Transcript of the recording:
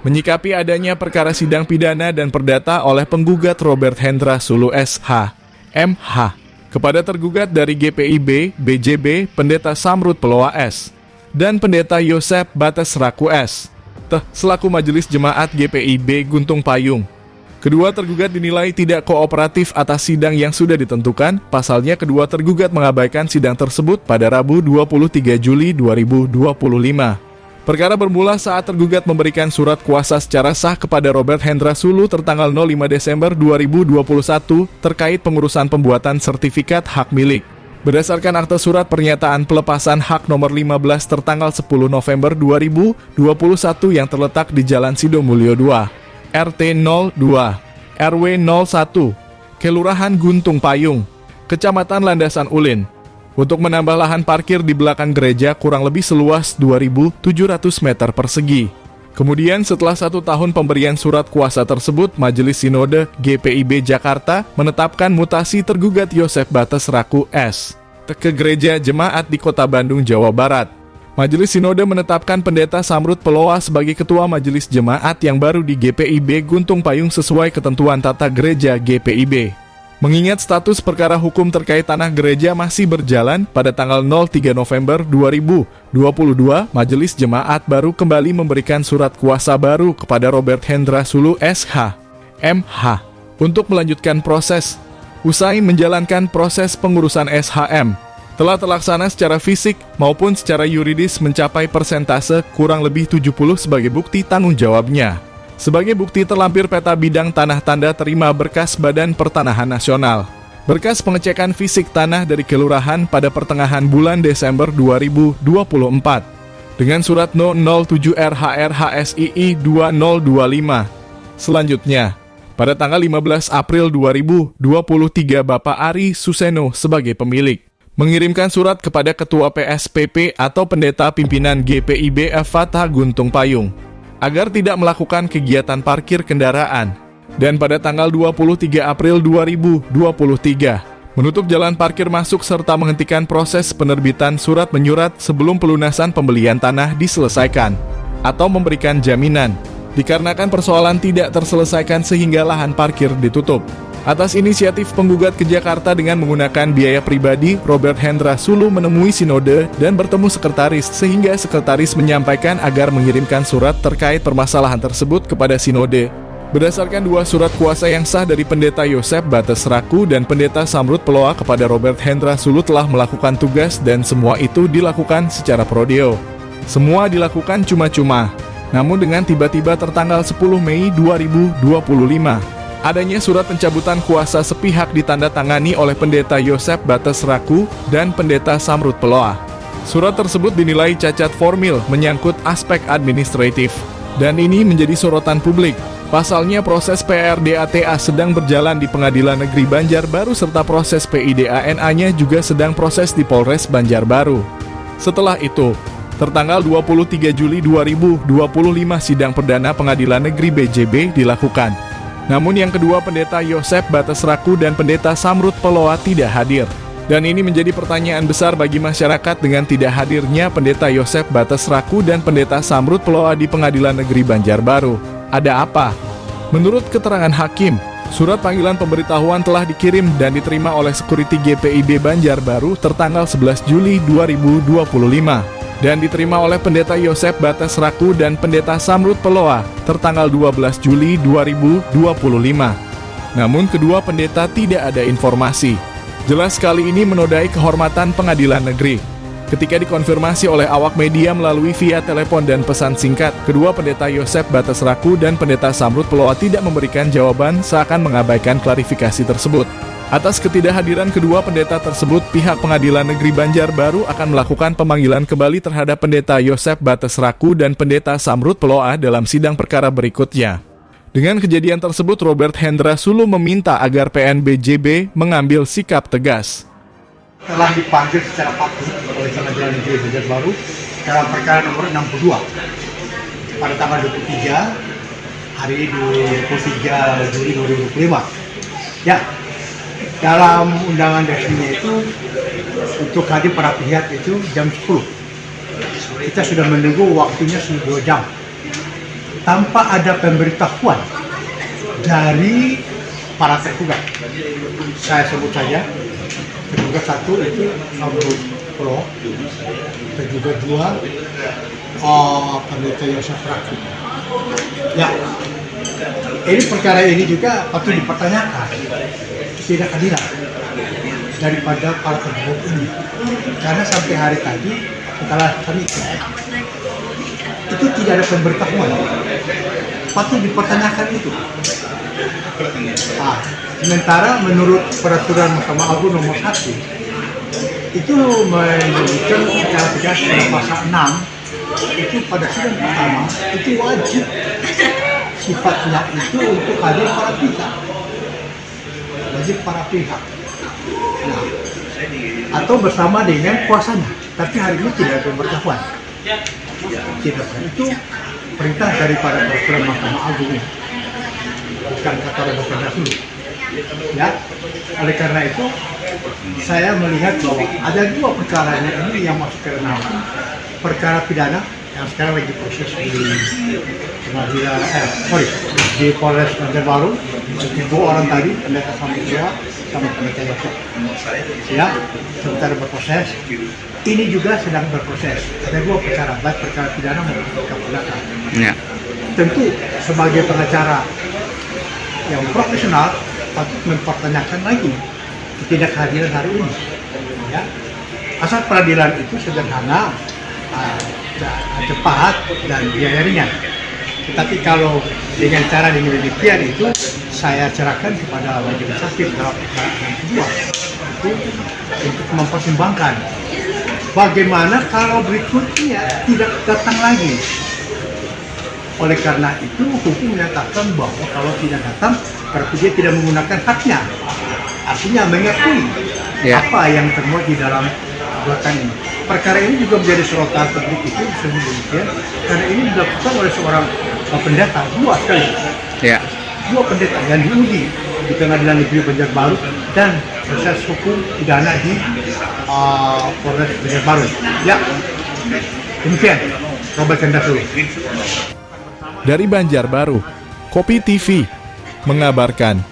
Menyikapi adanya perkara sidang pidana dan perdata oleh penggugat Robert Hendra Sulu SH, MH, kepada tergugat dari GPIB, BJB, Pendeta Samrud Peloa S, dan Pendeta Yosep Bates Raku S, selaku Majelis Jemaat GPIB Guntung Payung. Kedua tergugat dinilai tidak kooperatif atas sidang yang sudah ditentukan, pasalnya kedua tergugat mengabaikan sidang tersebut pada Rabu 23 Juli 2025. Perkara bermula saat tergugat memberikan surat kuasa secara sah kepada Robert Hendra Sulu tertanggal 05 Desember 2021 terkait pengurusan pembuatan sertifikat hak milik. Berdasarkan akte surat pernyataan pelepasan hak nomor 15 tertanggal 10 November 2021 yang terletak di Jalan Sidomulyo 2, RT 02, RW 01, Kelurahan Guntung Payung, Kecamatan Landasan Ulin, untuk menambah lahan parkir di belakang gereja kurang lebih seluas 2.700 meter persegi. Kemudian setelah 1 tahun pemberian surat kuasa tersebut, Majelis Sinode GPIB Jakarta menetapkan mutasi tergugat Yosep Bates Raku S ke gereja jemaat di Kota Bandung, Jawa Barat. Majelis Sinode menetapkan Pendeta Samrud Peloa sebagai Ketua Majelis Jemaat yang baru di GPIB Guntung Payung sesuai ketentuan tata gereja GPIB. Mengingat status perkara hukum terkait tanah gereja masih berjalan, pada tanggal 03 November 2022, Majelis Jemaat baru kembali memberikan surat kuasa baru kepada Robert Hendra Sulu SH, MH, untuk melanjutkan proses. Usai menjalankan proses pengurusan SHM, telah terlaksana secara fisik maupun secara yuridis mencapai persentase kurang lebih 70 sebagai bukti tanggung jawabnya. Sebagai bukti terlampir peta bidang tanah tanda terima berkas Badan Pertanahan Nasional. Berkas pengecekan fisik tanah dari kelurahan pada pertengahan bulan Desember 2024. Dengan surat No 07 RHR HSII 2025. Selanjutnya, pada tanggal 15 April 2023 Bapak Ari Suseno sebagai pemilik mengirimkan surat kepada Ketua PSPP atau Pendeta Pimpinan GPIB Fatah Guntung Payung agar tidak melakukan kegiatan parkir kendaraan, dan pada tanggal 23 April 2023 menutup jalan parkir masuk serta menghentikan proses penerbitan surat menyurat sebelum pelunasan pembelian tanah diselesaikan atau memberikan jaminan, dikarenakan persoalan tidak terselesaikan sehingga lahan parkir ditutup. Atas inisiatif penggugat ke Jakarta dengan menggunakan biaya pribadi, Robert Hendra Sulu menemui Sinode dan bertemu sekretaris, sehingga sekretaris menyampaikan agar mengirimkan surat terkait permasalahan tersebut kepada Sinode. Berdasarkan 2 surat kuasa yang sah dari Pendeta Yosep Bates Raku dan Pendeta Samrud Peloa kepada Robert Hendra Sulu telah melakukan tugas dan semua itu dilakukan secara prodeo. Semua dilakukan cuma-cuma, namun dengan tiba-tiba tertanggal 10 Mei 2025. Adanya surat pencabutan kuasa sepihak ditandatangani oleh Pendeta Yosep Bates Raku dan Pendeta Samrud Peloa. Surat tersebut dinilai cacat formil menyangkut aspek administratif, dan ini menjadi sorotan publik. Pasalnya proses PRDATA sedang berjalan di Pengadilan Negeri Banjarbaru serta proses PIDANA-nya juga sedang proses di Polres Banjarbaru. Setelah itu, tertanggal 23 Juli 2025 sidang perdana Pengadilan Negeri BJB dilakukan. Namun yang kedua Pendeta Yosep Bates Raku dan Pendeta Samrud Peloa tidak hadir. Dan ini menjadi pertanyaan besar bagi masyarakat dengan tidak hadirnya Pendeta Yosep Bates Raku dan Pendeta Samrud Peloa di Pengadilan Negeri Banjarbaru. Ada apa? Menurut keterangan hakim, surat panggilan pemberitahuan telah dikirim dan diterima oleh Security GPIB Banjarbaru tertanggal 11 Juli 2025. Dan diterima oleh Pendeta Yosep Bates Raku dan Pendeta Samrud Peloa tertanggal 12 Juli 2025. Namun kedua pendeta tidak ada informasi. Jelas kali ini menodai kehormatan pengadilan negeri. Ketika dikonfirmasi oleh awak media melalui via telepon dan pesan singkat, kedua Pendeta Yosep Bates Raku dan Pendeta Samrud Peloa tidak memberikan jawaban, seakan mengabaikan klarifikasi tersebut. Atas ketidakhadiran kedua pendeta tersebut, pihak Pengadilan Negeri Banjarbaru akan melakukan pemanggilan kembali terhadap Pendeta Yosep Bates Raku dan Pendeta Samrud Peloa dalam sidang perkara berikutnya. Dengan kejadian tersebut, Robert Hendra Sulu meminta agar PNBJB mengambil sikap tegas. Telah dipanggil secara patut oleh Pengadilan Negeri Banjarbaru dalam perkara nomor 62 pada tanggal 23 hari 23 Juli 2025. Ya. Dalam undangan resminya itu untuk hadir pada pihak itu jam 10. Kita sudah menunggu waktunya sudah 2 jam. tanpa ada pemberitahuan dari para tergugat. Saya sebut saja tergugat 1 itu Samrud Pro, tergugat 2 Pendeta Yosef Raku. Ya, ini perkara ini juga patut dipertanyakan tidak keadilan daripada para tergugat ini, karena sampai hari tadi setelah kami cek itu tidak ada pemberitahuan, patut dipertanyakan itu. Sementara menurut peraturan Mahkamah Agung nomor 1 itu menyebutkan secara tegas pada pasal 6 itu pada sidang pertama itu wajib sifatnya itu untuk hadir para pihak, wajib para pihak, nah, atau bersama dengan kuasanya. Tapi hari ini tidak ada pemberitahuan, tidak. Itu perintah daripada peraturan Mahkamah Agung, bukan kata Robert Hendra Sulu. Ya, oleh karena itu saya melihat bahwa ada 2 perkaranya ini yang masuk ke ranah perkara pidana yang sekarang lagi proses di pengadilan di Polres Banjarbaru. 2 orang tadi, Pendeta Samrud sama Pendeta Yosef, ya, sementara berproses. Ini juga sedang berproses. Ada 2 perkara, baik perkara pidana maupun perkara pidana. Ya. Tentu sebagai pengacara yang profesional patut mempertanyakan lagi ketidakhadiran hari ini. Ya. Asal peradilan itu sederhana, cepat dan biaya ringan. Tetapi kalau dengan cara demikian itu saya serahkan kepada majelis hakim dalam perkara yang kedua itu untuk mempertimbangkan bagaimana kalau berikutnya tidak datang lagi. Oleh karena itu hukum menyatakan bahwa kalau tidak datang berarti dia tidak menggunakan haknya, artinya mengakui apa yang termuat di dalam perbuatan ini. Perkara ini juga menjadi sorotan publik itu demikian karena ini dilakukan oleh seorang pendeta 2 sekali, 2 pendeta yang diuji di Pengadilan Negeri Banjarbaru dan proses hukum pidana di Polres Banjarbaru. Ya, demikian Robert Hendra Sulu. Dari Banjarbaru, Kopi TV mengabarkan.